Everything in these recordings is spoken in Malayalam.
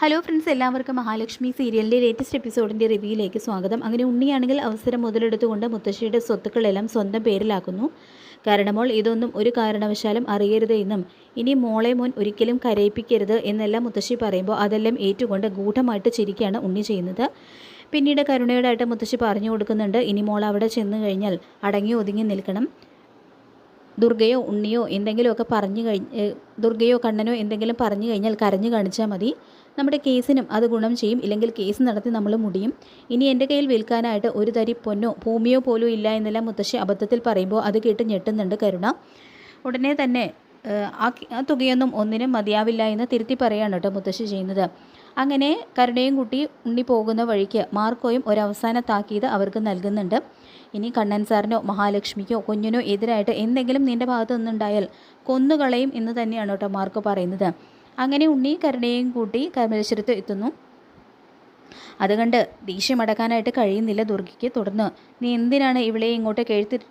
ഹലോ ഫ്രണ്ട്സ്, എല്ലാവർക്കും മഹാലക്ഷ്മി സീരിയലിൻ്റെ ലേറ്റസ്റ്റ് എപ്പിസോഡിൻ്റെ റിവ്യൂയിലേക്ക് സ്വാഗതം. അങ്ങനെ ഉണ്ണിയാണെങ്കിൽ അവസരം മുതലെടുത്തുകൊണ്ട് മുത്തശ്ശിയുടെ സ്വത്തുക്കളെല്ലാം സ്വന്തം പേരിലാക്കുന്നു. കാരണമോൾ ഇതൊന്നും ഒരു കാരണവശാലും അറിയരുത് എന്നും ഇനി മോളെ മോൻ ഒരിക്കലും കരയിപ്പിക്കരുത് എന്നെല്ലാം മുത്തശ്ശി പറയുമ്പോൾ അതെല്ലാം ഏറ്റുകൊണ്ട് ഗൂഢമായിട്ട് ചിരിക്കുകയാണ് ഉണ്ണി ചെയ്യുന്നത്. പിന്നീട് കരുണയോടായിട്ട് മുത്തശ്ശി പറഞ്ഞു കൊടുക്കുന്നുണ്ട്, ഇനി മോൾ അവിടെ ചെന്ന് കഴിഞ്ഞാൽ അടങ്ങി ഒതുങ്ങി നിൽക്കണം. ദുർഗയോ ഉണ്ണിയോ എന്തെങ്കിലുമൊക്കെ ദുർഗയോ കണ്ണനോ എന്തെങ്കിലും പറഞ്ഞു കഴിഞ്ഞാൽ കരഞ്ഞു കാണിച്ചാൽ മതി. നമ്മുടെ കേസിനും അത് ഗുണം ചെയ്യും. ഇല്ലെങ്കിൽ കേസ് നടത്തി നമ്മൾ മുടിയും. ഇനി എൻ്റെ കയ്യിൽ വിൽക്കാനായിട്ട് ഒരു തരി പൊന്നോ ഭൂമിയോ പോലും ഇല്ല എന്നെല്ലാം മുത്തശ്ശി അബദ്ധത്തിൽ പറയുമ്പോൾ അത് കേട്ട് ഞെട്ടുന്നുണ്ട് കരുണ. ഉടനെ തന്നെ ആ തുകയൊന്നും ഒന്നിനും മതിയാവില്ല എന്ന് തിരുത്തി പറയുകയാണ് കേട്ടോ മുത്തശ്ശി ചെയ്യുന്നത്. അങ്ങനെ കരുണയും കുട്ടി ഉണ്ണി പോകുന്ന വഴിക്ക് മാർക്കോയും ഒരവസാന താക്കീത് അവർക്ക് നൽകുന്നുണ്ട്. ഇനി കണ്ണൻ സാറിനോ മഹാലക്ഷ്മിക്കോ കുഞ്ഞിനോ എതിരായിട്ട് എന്തെങ്കിലും നിൻ്റെ ഭാഗത്തു നിന്നുണ്ടായാൽ കൊന്നുകളയും എന്ന് തന്നെയാണ് കേട്ടോ മാർക്കോ പറയുന്നത്. അങ്ങനെ ഉണ്ണി കരുണയും കൂട്ടി കർമ്മേശ്വരത്ത് എത്തുന്നു. അതുകണ്ട് ദേഷ്യമടക്കാനായിട്ട് കഴിയുന്നില്ല ദുർഗയ്ക്ക്. തുടർന്ന് നീ എന്തിനാണ് ഇവളെ ഇങ്ങോട്ട്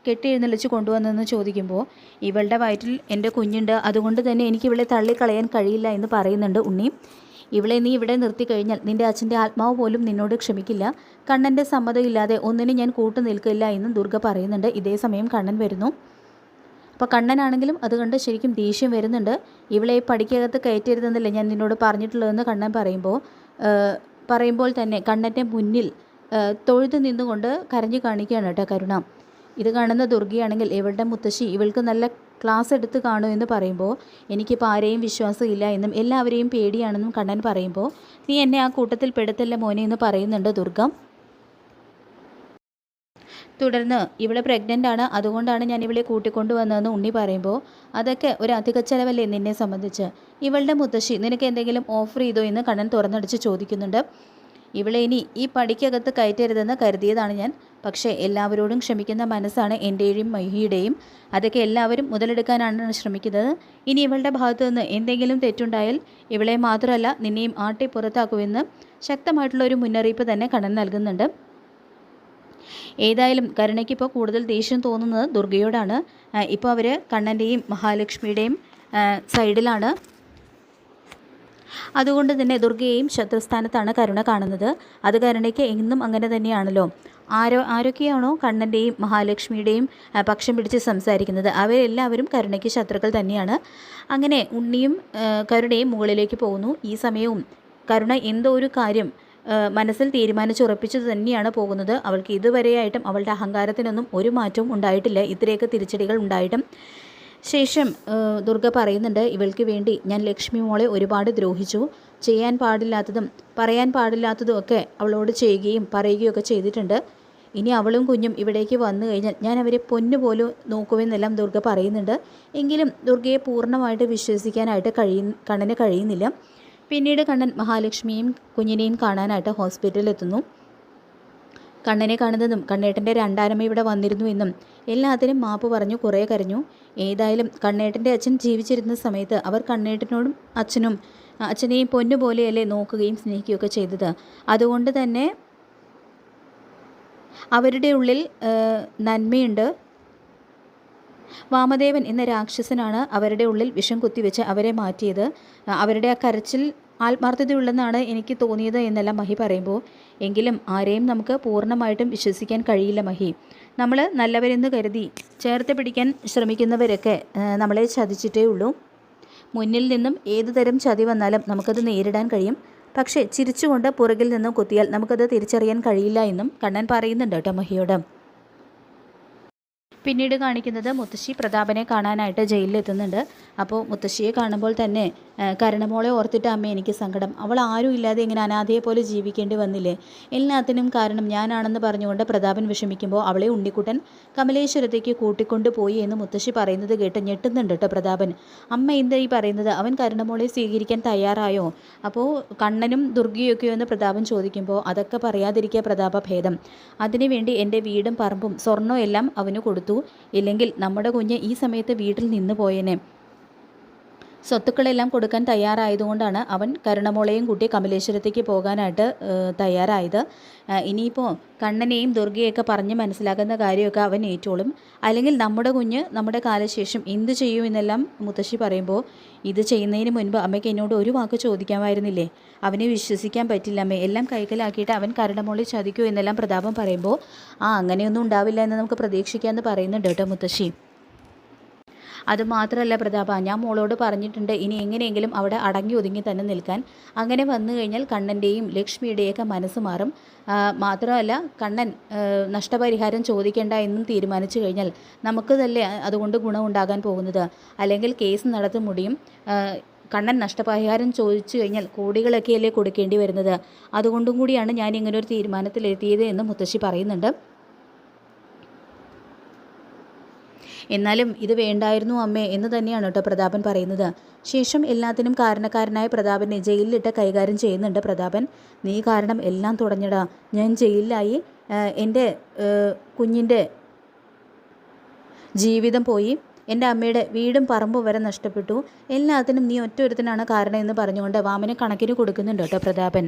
കെട്ടി എഴുന്നള്ളിച്ച് കൊണ്ടുവന്നതെന്ന് ചോദിക്കുമ്പോൾ ഇവളുടെ വയറ്റിൽ എൻ്റെ കുഞ്ഞുണ്ട്, അതുകൊണ്ട് തന്നെ എനിക്ക് ഇവളെ തള്ളിക്കളയാൻ കഴിയില്ല എന്ന് പറയുന്നുണ്ട് ഉണ്ണി. ഇവളെ നീ ഇവിടെ നിർത്തി കഴിഞ്ഞാൽ നിൻ്റെ അച്ഛൻ്റെ ആത്മാവ് പോലും നിന്നോട് ക്ഷമിക്കില്ല. കണ്ണൻ്റെ സമ്മതമില്ലാതെ ഒന്നിനും ഞാൻ കൂട്ടു നിൽക്കില്ല എന്നും ദുർഗ പറയുന്നുണ്ട്. ഇതേ സമയം കണ്ണൻ വരുന്നു. അപ്പോൾ കണ്ണനാണെങ്കിലും അത് കണ്ട് ശരിക്കും ദേഷ്യം വരുന്നുണ്ട്. ഇവളെ പടിക്കകത്ത് കയറ്റരുതെന്നല്ലേ ഞാൻ നിന്നോട് പറഞ്ഞിട്ടുള്ളതെന്ന് കണ്ണൻ പറയുമ്പോൾ തന്നെ കണ്ണൻ്റെ മുന്നിൽ തൊഴുതു നിന്നുകൊണ്ട് കരഞ്ഞു കാണിക്കുകയാണ് കേട്ടോ കരുണ. ഇത് കാണുന്ന ദുർഗയാണെങ്കിൽ ഇവളുടെ മുത്തശ്ശി ഇവൾക്ക് നല്ല ക്ലാസ് എടുത്ത് കാണൂ എന്ന് പറയുമ്പോൾ എനിക്കിപ്പോൾ ആരെയും വിശ്വാസമില്ല എന്നും എല്ലാവരെയും പേടിയാണെന്നും കണ്ണൻ പറയുമ്പോൾ നീ എന്നെ ആ കൂട്ടത്തിൽ പെടുത്തല്ല മോനെ എന്ന് പറയുന്നുണ്ട് ദുർഗ. തുടർന്ന് ഇവളെ പ്രഗ്നൻ്റ് ആണ്, അതുകൊണ്ടാണ് ഞാൻ ഇവളെ കൂട്ടിക്കൊണ്ടു വന്നതെന്ന് ഉണ്ണി പറയുമ്പോൾ അതൊക്കെ ഒരു അധിക ചെലവല്ലേ നിന്നെ സംബന്ധിച്ച്. ഇവളുടെ മുത്തശ്ശി നിനക്ക് എന്തെങ്കിലും ഓഫർ ചെയ്തോ എന്ന് കണ്ണൻ തുറന്നടിച്ച് ചോദിക്കുന്നുണ്ട്. ഇവളെ ഇനി ഈ പടിക്കകത്ത് കയറ്റരുതെന്ന് കരുതിയതാണ് ഞാൻ. പക്ഷേ എല്ലാവരോടും ക്ഷമിക്കുന്ന മനസ്സാണ് എൻ്റെയും മഹിയുടെയും. അതൊക്കെ എല്ലാവരും മുതലെടുക്കാനാണ് ശ്രമിക്കുന്നത്. ഇനി ഇവളുടെ ഭാഗത്തു നിന്ന് എന്തെങ്കിലും തെറ്റുണ്ടായാൽ ഇവളെ മാത്രമല്ല നിന്നെയും ആട്ടി പുറത്താക്കുമെന്ന് ശക്തമായിട്ടുള്ള ഒരു മുന്നറിയിപ്പ് തന്നെ കണ്ണൻ നൽകുന്നുണ്ട്. ഏതായാലും കരുണയ്ക്കിപ്പോൾ കൂടുതൽ ദേഷ്യം തോന്നുന്നത് ദുർഗയോടാണ്. ഇപ്പോൾ അവർ കണ്ണൻ്റെയും മഹാലക്ഷ്മിയുടെയും സൈഡിലാണ്. അതുകൊണ്ട് തന്നെ ദുർഗയെയും ശത്രുസ്ഥാനത്താണ് കരുണ കാണുന്നത്. അത് കരുണയ്ക്ക് എന്നും അങ്ങനെ തന്നെയാണല്ലോ. ആരൊക്കെയാണോ കണ്ണൻ്റെയും മഹാലക്ഷ്മിയുടെയും പക്ഷം പിടിച്ച് സംസാരിക്കുന്നത് അവരെല്ലാവരും കരുണയ്ക്ക് ശത്രുക്കൾ തന്നെയാണ്. അങ്ങനെ ഉണ്ണിയും കരുണയും മുകളിലേക്ക് പോകുന്നു. ഈ സമയവും കരുണ എന്തോ ഒരു കാര്യം മനസ്സിൽ തീരുമാനിച്ചുറപ്പിച്ചു തന്നെയാണ് പോകുന്നത്. അവൾക്ക് ഇതുവരെയായിട്ടും അവളുടെ അഹങ്കാരത്തിനൊന്നും ഒരു മാറ്റവും ഉണ്ടായിട്ടില്ല. ഇത്രയൊക്കെ തിരിച്ചടികൾ ഉണ്ടായിട്ടും ശേഷം ദുർഗ പറയുന്നുണ്ട്, ഇവൾക്ക് വേണ്ടി ഞാൻ ലക്ഷ്മി മോളെ ഒരുപാട് ദ്രോഹിച്ചു. ചെയ്യാൻ പാടില്ലാത്തതും പറയാൻ പാടില്ലാത്തതും ഒക്കെ അവളോട് ചെയ്യുകയും പറയുകയും ഒക്കെ ചെയ്തിട്ടുണ്ട്. ഇനി അവളും കുഞ്ഞും ഇവിടേക്ക് വന്നു കഴിഞ്ഞാൽ ഞാൻ അവരെ പൊന്നുപോലും നോക്കുമെന്നെല്ലാം ദുർഗ പറയുന്നുണ്ട്. എങ്കിലും ദുർഗയെ പൂർണ്ണമായിട്ട് വിശ്വസിക്കാനായിട്ട് കണ്ണന് കഴിയുന്നില്ല. പിന്നീട് കണ്ണൻ മഹാലക്ഷ്മിയെയും കുഞ്ഞിനെയും കാണാനായിട്ട് ഹോസ്പിറ്റലിൽ എത്തുന്നു. കണ്ണനെ കാണുന്നതും കണ്ണേട്ടൻ്റെ രണ്ടാനമ്മ ഇവിടെ വന്നിരുന്നു എന്നും എല്ലാത്തിനും മാപ്പ് പറഞ്ഞു കുറേ കരഞ്ഞു. ഏതായാലും കണ്ണേട്ടൻ്റെ അച്ഛൻ ജീവിച്ചിരുന്ന സമയത്ത് അവർ കണ്ണേട്ടനോടും അച്ഛനെയും പൊന്നുപോലെയല്ലേ നോക്കുകയും സ്നേഹിക്കുകയൊക്കെ ചെയ്തത്. അതുകൊണ്ട് തന്നെ അവരുടെ ഉള്ളിൽ നന്മയുണ്ട്. വാമദേവൻ എന്ന രാക്ഷസനാണ് അവരുടെ ഉള്ളിൽ വിഷം കുത്തിവെച്ച് അവരെ മാറ്റിയത്. അവരുടെ ആ കരച്ചിൽ ആത്മാർത്ഥതയുള്ളതെന്നാണ് എനിക്ക് തോന്നിയത് എന്നെല്ലാം മഹി പറയുമ്പോൾ എങ്കിലും ആരെയും നമുക്ക് പൂർണ്ണമായിട്ടും വിശ്വസിക്കാൻ കഴിയില്ല മഹി. നമ്മൾ നല്ലവരെന്ന് കരുതി ചേർത്ത് പിടിക്കാൻ ശ്രമിക്കുന്നവരൊക്കെ നമ്മളെ ചതിച്ചിട്ടേ ഉള്ളൂ. മുന്നിൽ നിന്നും ഏതു തരം ചതി വന്നാലും നമുക്കത് നേരിടാൻ കഴിയും. പക്ഷേ ചിരിച്ചുകൊണ്ട് പുറകിൽ നിന്നും കുത്തിയാൽ നമുക്കത് തിരിച്ചറിയാൻ കഴിയില്ല എന്നും കണ്ണൻ പറയുന്നുണ്ട് കേട്ടോ മഹിയോട്. പിന്നീട് കാണിക്കുന്നത് മുത്തശ്ശി പ്രതാപനെ കാണാനായിട്ട് ജയിലിലെത്തുന്നുണ്ട്. അപ്പോൾ മുത്തശ്ശിയെ കാണുമ്പോൾ തന്നെ കരുണമോളെ ഓർത്തിട്ട് അമ്മ എനിക്ക് സങ്കടം. അവൾ ആരും ഇല്ലാതെ ഇങ്ങനെ അനാഥയെ പോലെ ജീവിക്കേണ്ടി വന്നില്ലേ. എല്ലാത്തിനും കാരണം ഞാനാണെന്ന് പറഞ്ഞുകൊണ്ട് പ്രതാപൻ വിഷമിക്കുമ്പോൾ അവളെ ഉണ്ണിക്കുട്ടൻ കമലേശ്വരത്തേക്ക് കൂട്ടിക്കൊണ്ടു പോയി എന്ന് മുത്തശ്ശി പറയുന്നത് കേട്ട് ഞെട്ടുന്നുണ്ട് കേട്ടോ പ്രതാപൻ. അമ്മ എന്താ ഈ പറയുന്നത്? അവൻ കരുണമോളെ സ്വീകരിക്കാൻ തയ്യാറായോ? അപ്പോൾ കണ്ണനും ദുർഗയൊക്കെയോ എന്ന് പ്രതാപൻ ചോദിക്കുമ്പോൾ അതൊക്കെ പറയാതിരിക്കുക പ്രതാപ ഭേദം. അതിനുവേണ്ടി എൻ്റെ വീടും പറമ്പും സ്വർണ്ണവും എല്ലാം അവന് കൊടുത്തു. ഇല്ലെങ്കിൽ നമ്മുടെ കുഞ്ഞ് ഈ സമയത്ത് വീട്ടിൽ നിന്ന് പോയേനെ. സ്വത്തുക്കളെല്ലാം കൊടുക്കാൻ തയ്യാറായതുകൊണ്ടാണ് അവൻ കരുണമോളെയും കൂട്ടി കമലേശ്വരത്തേക്ക് പോകാനായിട്ട് തയ്യാറായത്. ഇനിയിപ്പോൾ കണ്ണനെയും ദുർഗയൊക്കെ പറഞ്ഞ് മനസ്സിലാക്കുന്ന കാര്യമൊക്കെ അവൻ ഏറ്റോളും. അല്ലെങ്കിൽ നമ്മുടെ കുഞ്ഞ് നമ്മുടെ കാലശേഷം എന്ത് ചെയ്യും എന്നെല്ലാം മുത്തശ്ശി പറയുമ്പോൾ, ഇത് ചെയ്യുന്നതിന് മുൻപ് അമ്മയ്ക്ക് എന്നോട് ഒരു വാക്ക് ചോദിക്കാമായിരുന്നില്ലേ? അവനെ വിശ്വസിക്കാൻ പറ്റില്ല അമ്മേ, എല്ലാം കൈക്കലാക്കിയിട്ട് അവൻ കരുണമോളെ ചതിക്കൂ എന്നെല്ലാം പ്രതാപം പറയുമ്പോൾ, അങ്ങനെയൊന്നും ഉണ്ടാവില്ല എന്ന് നമുക്ക് പ്രതീക്ഷിക്കാമെന്ന് പറയുന്നുണ്ട് കേട്ടോ മുത്തശ്ശി. അതുമാത്രമല്ല പ്രതാപ, ഞാൻ മോളോട് പറഞ്ഞിട്ടുണ്ട് ഇനി എങ്ങനെയെങ്കിലും അവിടെ അടങ്ങി ഒതുങ്ങി തന്നെ നിൽക്കാൻ. അങ്ങനെ വന്നു കഴിഞ്ഞാൽ കണ്ണൻ്റെയും ലക്ഷ്മിയുടെയൊക്കെ മനസ്സ് മാറും. മാത്രമല്ല കണ്ണൻ നഷ്ടപരിഹാരം ചോദിക്കേണ്ട എന്നും തീരുമാനിച്ചു കഴിഞ്ഞാൽ നമുക്ക് തന്നെ അതുകൊണ്ട് ഗുണമുണ്ടാകാൻ പോകുന്നത്. അല്ലെങ്കിൽ കേസ് നടത്തി മുടിയും. കണ്ണൻ നഷ്ടപരിഹാരം ചോദിച്ചു കഴിഞ്ഞാൽ കോടികളൊക്കെയല്ലേ കൊടുക്കേണ്ടി വരുന്നത്. അതുകൊണ്ടും കൂടിയാണ് ഞാൻ ഇങ്ങനൊരു തീരുമാനത്തിലെത്തിയത് എന്ന് മുത്തശ്ശി പറയുന്നുണ്ട്. എന്നാലും ഇത് വേണ്ടായിരുന്നു അമ്മേ എന്ന് തന്നെയാണ് കേട്ടോ പ്രതാപൻ പറയുന്നത്. ശേഷം എല്ലാത്തിനും കാരണക്കാരനായ പ്രതാപനെ ജയിലിലിട്ട് കൈകാര്യം ചെയ്യുന്നുണ്ട് പ്രതാപൻ. നീ കാരണം എല്ലാം തുടങ്ങിയടാ. ഞാൻ ജയിലിലായി, എൻ്റെ കുഞ്ഞിൻ്റെ ജീവിതം പോയി, എൻ്റെ അമ്മയുടെ വീടും പറമ്പും വരെ നഷ്ടപ്പെട്ടു. എല്ലാത്തിനും നീ ഒറ്റ ഒരുത്തനാണ് കാരണം എന്ന് പറഞ്ഞുകൊണ്ട് വാമനെ കണക്കിന് കൊടുക്കുന്നുണ്ട് കേട്ടോ പ്രതാപൻ.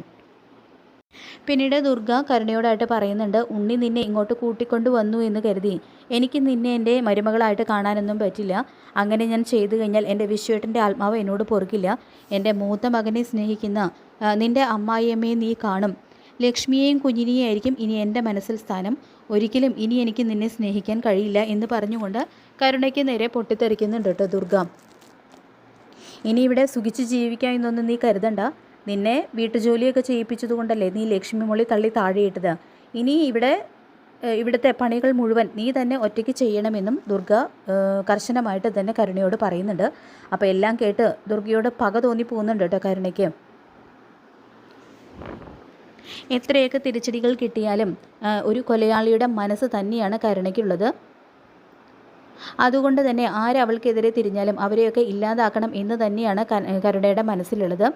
പിന്നീട് ദുർഗ കരുണയോടായിട്ട് പറയുന്നുണ്ട്, ഉണ്ണി നിന്നെ ഇങ്ങോട്ട് കൂട്ടിക്കൊണ്ട് വന്നു എന്ന് കരുതി എനിക്ക് നിന്നെ എൻ്റെ മരുമകളായിട്ട് കാണാനൊന്നും പറ്റില്ല. അങ്ങനെ ഞാൻ ചെയ്തു കഴിഞ്ഞാൽ എൻ്റെ വിശ്വേട്ടൻ്റെ ആത്മാവ് എന്നോട് പൊറുക്കില്ല. എൻ്റെ മൂത്ത മകനെ സ്നേഹിക്കുന്ന നിൻ്റെ അമ്മായിയമ്മയെ നീ കാണും. ലക്ഷ്മിയെയും കുഞ്ഞിനെയും ആയിരിക്കും ഇനി എൻ്റെ മനസ്സിൽ സ്ഥാനം. ഒരിക്കലും ഇനി എനിക്ക് നിന്നെ സ്നേഹിക്കാൻ കഴിയില്ല എന്ന് പറഞ്ഞുകൊണ്ട് കരുണയ്ക്ക് നേരെ പൊട്ടിത്തെറിക്കുന്നുണ്ട് കേട്ടോ ദുർഗ. ഇനി ഇവിടെ സുഖിച്ച് ജീവിക്കാം എന്നൊന്നും നീ കരുതണ്ട. നിന്നെ വീട്ടുജോലിയൊക്കെ ചെയ്യിപ്പിച്ചത് കൊണ്ടല്ലേ നീ ലക്ഷ്മി മോളി തള്ളി താഴെയിട്ടത്. ഇനി ഇവിടുത്തെ പണികൾ മുഴുവൻ നീ തന്നെ ഒറ്റയ്ക്ക് ചെയ്യണമെന്നും ദുർഗ കർശനമായിട്ട് തന്നെ കരുണയോട് പറയുന്നുണ്ട്. അപ്പോൾ എല്ലാം കേട്ട് ദുർഗയോട് പക തോന്നി പോകുന്നുണ്ട് കേട്ടോ കരുണയ്ക്ക്. എത്രയൊക്കെ തിരിച്ചടികൾ കിട്ടിയാലും ഒരു കൊലയാളിയുടെ മനസ്സ് തന്നെയാണ് കരുണയ്ക്കുള്ളത്. അതുകൊണ്ട് തന്നെ ആരവൾക്കെതിരെ തിരിഞ്ഞാലും അവരെയൊക്കെ ഇല്ലാതാക്കണം എന്ന് തന്നെയാണ് കരുണയുടെ മനസ്സിലുള്ളത്.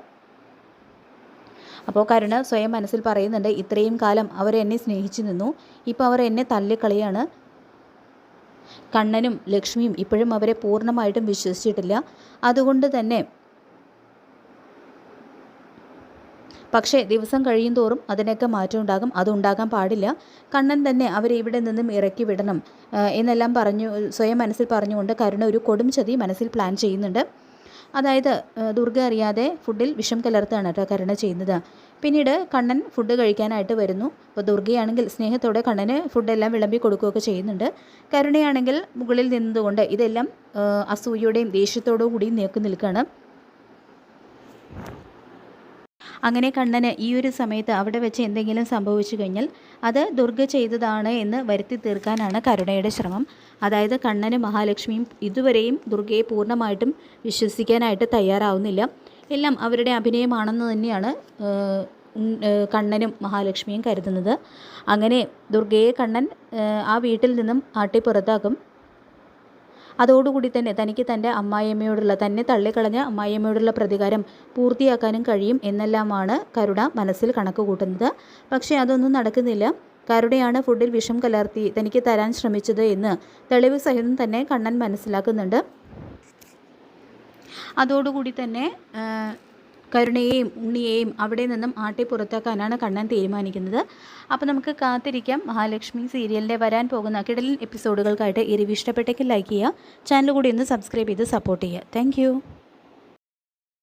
അപ്പോൾ കരുണ സ്വയം മനസ്സിൽ പറയുന്നുണ്ട്, ഇത്രയും കാലം അവരെന്നെ സ്നേഹിച്ചു നിന്നു, ഇപ്പോൾ അവർ എന്നെ തള്ളിക്കളിയാണ്. കണ്ണനും ലക്ഷ്മിയും ഇപ്പോഴും അവരെ പൂർണ്ണമായിട്ടും വിശ്വസിച്ചിട്ടില്ല. അതുകൊണ്ട് തന്നെ പക്ഷേ ദിവസം കഴിയും തോറും അതിനൊക്കെ മാറ്റം ഉണ്ടാകും. അതുണ്ടാകാൻ പാടില്ല. കണ്ണൻ തന്നെ അവരെ ഇവിടെ നിന്നും ഇറക്കി വിടണം എന്നെല്ലാം സ്വയം മനസ്സിൽ പറഞ്ഞുകൊണ്ട് കരുണ ഒരു കൊടും ചതി മനസ്സിൽ പ്ലാൻ ചെയ്യുന്നുണ്ട്. അതായത് ദുർഗ അറിയാതെ ഫുഡിൽ വിഷം കലർത്താണ് കേട്ടോ കരുണ ചെയ്യുന്നത്. പിന്നീട് കണ്ണൻ ഫുഡ് കഴിക്കാനായിട്ട് വരുന്നു. അപ്പോൾ ദുർഗയാണെങ്കിൽ സ്നേഹത്തോടെ കണ്ണന് ഫുഡെല്ലാം വിളമ്പി കൊടുക്കുകയൊക്കെ ചെയ്യുന്നുണ്ട്. കരുണയാണെങ്കിൽ മുകളിൽ നിന്നുകൊണ്ട് ഇതെല്ലാം അസൂയയുടെയും ദേഷ്യത്തോടു കൂടി നിൽക്കുകയാണ്. അങ്ങനെ കണ്ണന് ഈ ഒരു സമയത്ത് അവിടെ വെച്ച് എന്തെങ്കിലും സംഭവിച്ചു കഴിഞ്ഞാൽ അത് ദുർഗ ചെയ്തതാണ് എന്ന് വരുത്തി തീർക്കാനാണ് കരുണയുടെ ശ്രമം. അതായത് കണ്ണനും മഹാലക്ഷ്മിയും ഇതുവരെയും ദുർഗയെ പൂർണ്ണമായിട്ടും വിശ്വസിക്കാനായിട്ട് തയ്യാറാവുന്നില്ല. എല്ലാം അവരുടെ അഭിനയമാണെന്ന് തന്നെയാണ് കണ്ണനും മഹാലക്ഷ്മിയും കരുതുന്നത്. അങ്ങനെ ദുർഗയെ കണ്ണൻ ആ വീട്ടിൽ നിന്നും ആട്ടി പുറത്താക്കും. അതോടുകൂടി തന്നെ തനിക്ക് തൻ്റെ അമ്മായിയമ്മയോടുള്ള, തന്നെ തള്ളിക്കളഞ്ഞ അമ്മായിയമ്മയോടുള്ള പ്രതികാരം പൂർത്തിയാക്കാനും കഴിയും എന്നെല്ലാമാണ് കരുണ മനസ്സിൽ കണക്ക് കൂട്ടുന്നത്. പക്ഷേ അതൊന്നും നടക്കുന്നില്ല. കരുണയാണ് ഫുഡിൽ വിഷം കലർത്തി തനിക്ക് തരാൻ ശ്രമിച്ചത് എന്ന് തെളിവ് സഹിതം തന്നെ കണ്ണൻ മനസ്സിലാക്കുന്നുണ്ട്. അതോടുകൂടി തന്നെ കരുണയെയും ഉണ്ണിയെയും അവിടെ നിന്നും ആട്ടി പുറത്താക്കാനാണ് കണ്ണൻ തീരുമാനിക്കുന്നത്. അപ്പോൾ നമുക്ക് കാത്തിരിക്കാം മഹാലക്ഷ്മി സീരിയലിൻ്റെ വരാൻ പോകുന്ന കിടലൻ എപ്പിസോഡുകൾക്കായിട്ട്. ഈ റിവ്യൂ ഇഷ്ടപ്പെട്ടെങ്കിൽ ലൈക്ക് ചെയ്യുക, ചാനൽ കൂടി ഒന്ന് സബ്സ്ക്രൈബ് ചെയ്ത് സപ്പോർട്ട് ചെയ്യുക. താങ്ക്